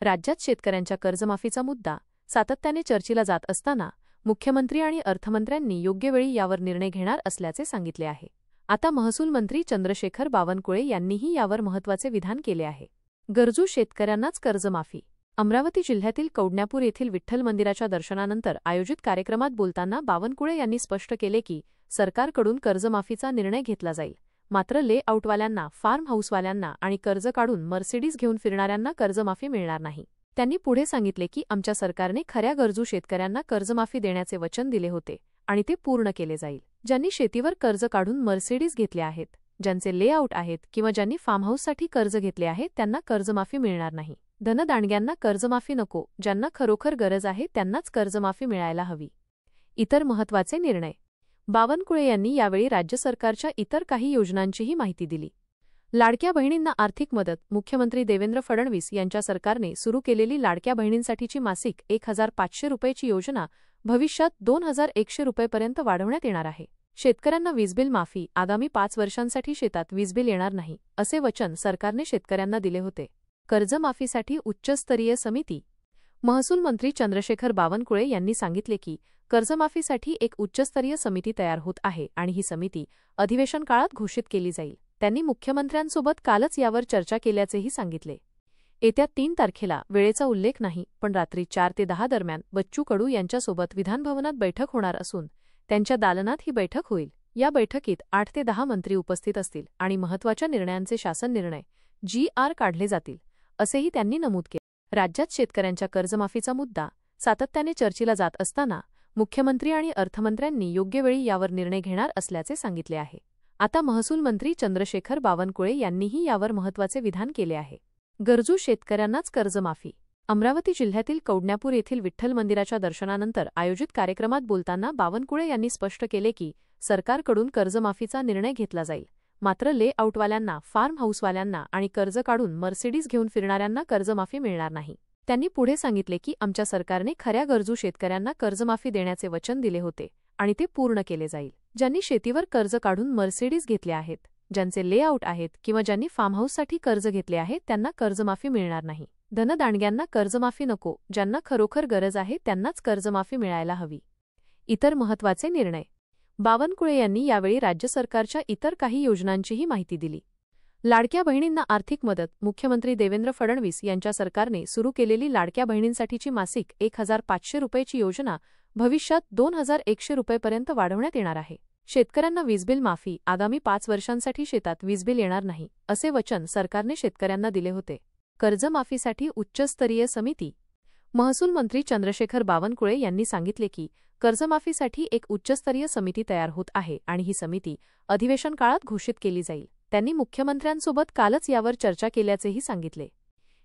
राज्यात शेतकऱ्यांच्या कर्जमाफीचा मुद्दा सातत्याने चर्चेला जात असताना मुख्यमंत्री आणि अर्थमंत्र्यांनी योग्य वेळी यावर निर्णय घेणार असल्याचे सांगितले आहे। आता महसूल मंत्री चंद्रशेखर बावनकुळे यांनीही यावर महत्त्वाचे विधान केले आहे। गरजू शेतकऱ्यांनाच कर्जमाफी। अमरावती जिल्ह्यातील कौडण्यापूर येथील विठ्ठल मंदिराच्या दर्शनानंतर आयोजित कार्यक्रमात बोलताना बावनकुळे यांनी स्पष्ट केले की सरकारकडून कर्जमाफीचा निर्णय घेतला जाईल, मात्र लेआउटवाल्यांना, फार्म हाऊसवाल्यांना आणि कर्ज काढून मर्सिडीज घेऊन फिरणाऱ्यांना कर्जमाफी मिळणार नाही। त्यांनी पुढे सांगितले की आमच्या सरकारने खऱ्या गरजू शेतकऱ्यांना कर्जमाफी देण्याचे वचन दिले होते आणि ते पूर्ण केले जाईल। ज्यांनी शेतीवर कर्ज काढून मर्सिडीज घेतल्या आहेत, ज्यांचे लेआउट आहेत किंवा ज्यांनी फार्म हाऊससाठी कर्ज घेतले आहे त्यांना कर्जमाफी मिळणार नाही। धनदांडग्यांना कर्जमाफी नको, ज्यांना खरोखर गरज आहे त्यांनाच कर्जमाफी मिळायला हवी। इतर महत्त्वाचे निर्णय। बावनकुळे यांनी यावेळी राज्य सरकारच्या इतर काही योजनांचीही माहिती दिली। लाडक्या बहिणींना आर्थिक मदत। मुख्यमंत्री देवेंद्र फडणवीस यांच्या सरकारने सुरू केलेली लाडक्या बहिणींसाठीची मासिक 1500 रुपयाची योजना भविष्यात 2100 रुपयेपर्यंत वाढवण्यात येणार आहे। शेतकऱ्यांना वीजबिल माफी। आगामी 5 वर्षांसाठी शेतात वीजबिल येणार नाही, असे वचन सरकारने शेतकऱ्यांना दिले होते। कर्जमाफीसाठी उच्चस्तरीय समिती। महसूल मंत्री चंद्रशेखर बावनकुळे यांनी सांगितले की कर्जमाफीसाठी एक उच्चस्तरीय समिती तयार होत आहे आणि ही समिती अधिवेशन काळात घोषित केली जाईल। त्यांनी मुख्यमंत्र्यांसोबत कालच यावर चर्चा केल्याचेही सांगितले। येत्या 3 तारखेला, वेळेचा उल्लेख नाही, पण रात्री 4 ते 10 दरम्यान बच्चू कडू यांच्यासोबत विधानभवनात बैठक होणार असून त्यांच्या दालनात ही बैठक होईल। या बैठकीत 8 ते 10 मंत्री उपस्थित असतील आणि महत्त्वाच्या निर्णयांचे शासन निर्णय GR काढले जातील, असेही त्यांनी नमूद केले। राज्यात शेतकऱ्यांच्या कर्जमाफीचा मुद्दा सातत्याने चर्चेला जात असताना मुख्यमंत्री आणि अर्थमंत्र्यांनी योग्य वेळी यावर निर्णय घेणार असल्याचे सांगितले आहे। आता महसूल मंत्री चंद्रशेखर बावनकुळे यांनीही यावर महत्त्वाचे विधान केले आहे। गरजू शेतकऱ्यांनाच कर्जमाफी। अमरावती जिल्ह्यातील कौडण्यापूर येथील विठ्ठल मंदिराच्या दर्शनानंतर आयोजित कार्यक्रमात बोलताना बावनकुळे यांनी स्पष्ट केले की सरकारकडून कर्जमाफीचा निर्णय घेतला जाईल, मात्र लेआउटवाल्यांना, फार्म हाऊसवाल्यांना आणि कर्ज काढून मर्सिडीज घेऊन फिरणाऱ्यांना कर्जमाफी मिळणार नाही। त्यांनी पुढे सांगितले की आमच्या सरकारने खऱ्या गरजू शेतकऱ्यांना कर्जमाफी देण्याचे वचन दिले होते आणि ते पूर्ण केले जाईल। ज्यांनी शेतीवर कर्ज काढून मर्सिडीज घेतल्या आहेत, ज्यांचे लेआउट आहेत किंवा ज्यांनी फार्म हाऊससाठी कर्ज घेतले आहे त्यांना कर्जमाफी मिळणार नाही। धनदांडग्यांना कर्जमाफी नको, ज्यांना खरोखर गरज आहे त्यांनाच कर्जमाफी मिळायला हवी। इतर महत्त्वाचे निर्णय। बावनकुळे यांनी यावेळी राज्य सरकारच्या इतर काही योजनांचीही माहिती दिली। लाडक्या बहिणींना आर्थिक मदत। मुख्यमंत्री देवेंद्र फडणवीस यांच्या सरकारने सुरू केलेली लाडक्या बहिणींसाठीची मासिक 1500 रुपयाची योजना भविष्यात 2100 रुपयेपर्यंत वाढवण्यात येणार आहे। शेतकऱ्यांना वीजबिल माफी। आगामी 5 वर्षांसाठी शेतात वीजबिल येणार नाही, असे वचन सरकारने शेतकऱ्यांना दिले होते। कर्जमाफीसाठी उच्चस्तरीय समिती। महसूल मंत्री चंद्रशेखर बावनकुळे यांनी सांगितले की कर्जमाफीसाठी एक उच्चस्तरीय समिती तयार होत आहे आणि ही समिती अधिवेशन काळात घोषित केली जाईल। त्यांनी मुख्यमंत्र्यांसोबत कालच यावर चर्चा केल्याचेही सांगितले।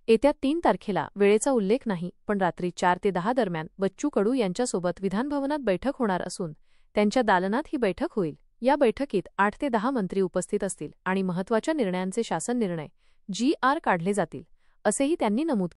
येत्या 3 तारखेला, वेळेचा उल्लेख नाही, पण रात्री 4 ते 10 दरम्यान बच्चू कडू यांच्यासोबत विधानभवनात बैठक होणार असून त्यांच्या दालनात ही बैठक होईल। या बैठकीत 8 ते 10 मंत्री उपस्थित असतील आणि महत्त्वाच्या निर्णयांचे शासन निर्णय GR काढले जातील, असेही त्यांनी नमूद केले।